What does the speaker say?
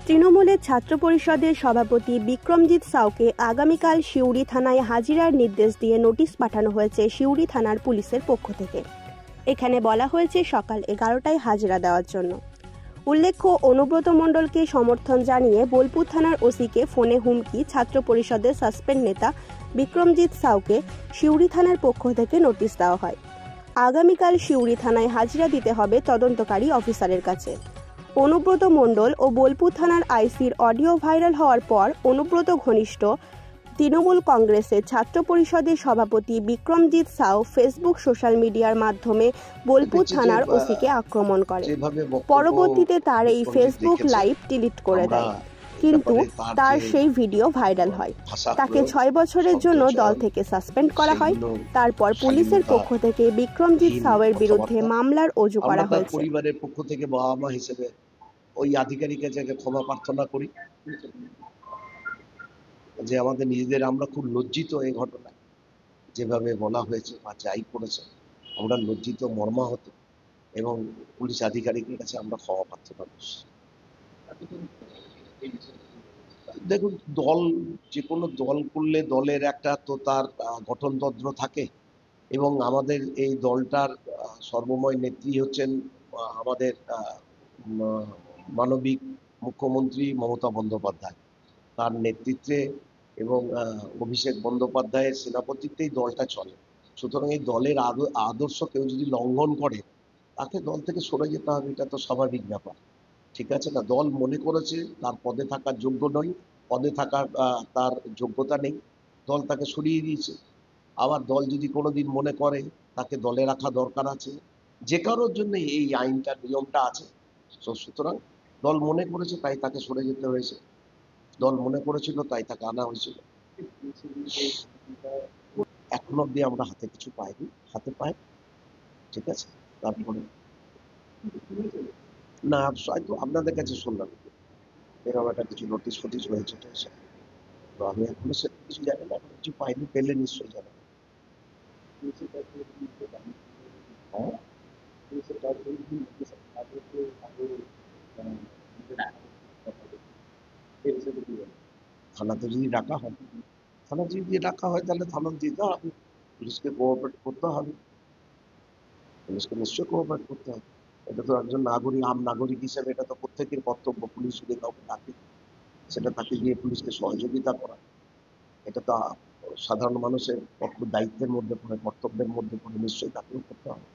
তৃণমূলের ছাত্র পরিষদের সভাপতি বিক্রমজিৎ সাউকে আগামীকাল সিউড়ি থানায় হাজিরার নির্দেশ দিয়ে নোটিশ পাঠানো হয়েছে সিউড়ি থানার পুলিশের পক্ষ থেকে। এখানে বলা হয়েছে সকাল 11টায় হাজিরা দেওয়ার জন্য। উল্লেখ্য, অনুব্রত মণ্ডলকে সমর্থন জানিয়ে বোলপুর থানার ওসিকে ফোনে হুমকি ছাত্র পরিষদের সাসপেন্ড নেতা বিক্রমজিৎ সাউকে সিউড়ি থানার পক্ষ থেকে নোটিশ দেওয়া হয়। আগামীকাল সিউড়ি থানায় হাজিরা দিতে হবে তদন্তকারী অফিসারের কাছে। অনুব্রত মণ্ডল ও বোলপুর থানার আইসির অডিও ভাইরাল হওয়ার পর অনুব্রত ঘনিষ্ঠ তৃণমূল কংগ্রেসের ছাত্র পরিষদের সভাপতি বিক্রমজিৎ সাউ ফেসবুক সোশ্যাল মিডিয়ার মাধ্যমে বোলপুর থানার ওসিকে আক্রমণ করে। পরবর্তীতে তার এই ফেসবুক লাইভ ডিলিট করে দেয়, কিন্তু তার সেই ভিডিও ভাইরাল হয়। তাকে 6 বছরের জন্য দল থেকে সাসপেন্ড করা হয়। তারপর পুলিশের পক্ষ থেকে বিক্রমজিৎ সাউয়ের বিরুদ্ধে মামলার অজু করা হয়েছে। পরিবারের পক্ষ থেকে বাবা মা হিসেবে ওই আধিকারিকের জায়গায় ক্ষমা প্রার্থনা করি যে আমাদের নিজেদের আমরা খুব লজ্জিত এই ঘটনায়, যেভাবে বলা হয়েছে বা যাই করেছে আমরা লজ্জিত, মর্মাহত, এবং পুলিশ আধিকারিকের কাছে আমরা ক্ষমা প্রার্থনা করছি। দেখুন, দল যে কোনো দল করলে দলের একটা তো তার গঠনতন্ত্র থাকে, এবং আমাদের এই দলটার সর্বময় নেত্রী হচ্ছেন আমাদের মানবিক মুখ্যমন্ত্রী মমতা বন্দ্যোপাধ্যায়। তার নেতৃত্বে এবং অভিষেক বন্দ্যোপাধ্যায়ের সেনাপতিত্বেই দলটা চলে। সুতরাং এই দলের আদর্শ কেউ যদি লঙ্ঘন করে তাকে দল থেকে সরে যেতে হবে, এটা তো স্বাভাবিক ব্যাপার। ঠিক আছে না? দল মনে করেছে তার পদে থাকার যোগ্য নয়, পদে থাকার তার যোগ্যতা নেই, দল তাকে সরিয়ে দিয়েছে। আবার দল যদি কোনোদিন মনে করে তাকে দলে রাখা দরকার আছে, যে কারোর জন্য এই আইনটা, নিয়মটা আছে। সুতরাং দল মনে করেছে তাই তাকে সরে যেতে হয়েছে, দল মনে করেছিল তাই তাকে আনা হয়েছিল। এখন অব্দি আমরা হাতে কিছু পাইনি, হাতে পাই, ঠিক আছে। তারপরে না, হয়তো আপনাদের কাছে শুনলাম এরকম একটা কিছু নোটিশ ফোটিশ হয়েছে, তো আমি এখনো সেটা কিছু জানি না, কিছু পাইনি, পেলে নিশ্চয়ই জানাবো। থানাতে যদি ডাকা হয়, থানাতে যদি ডাকা হয় তাহলে থানা দিতে হবে, পুলিশকে কোঅপারেট করতে হবে, পুলিশকে নিশ্চয়ই কোঅপারেট করতে হবে। এটা তো একজন নাগরিক, আম নাগরিক হিসেবে এটা তো প্রত্যেকের কর্তব্য। পুলিশ যদি কাউকে ডাকে সেটা তাকে গিয়ে পুলিশকে সহযোগিতা করা, এটা তো সাধারণ মানুষের দায়িত্বের মধ্যে পড়ে, কর্তব্যের মধ্যে পড়ে, নিশ্চয়ই তাকেও করতে হবে।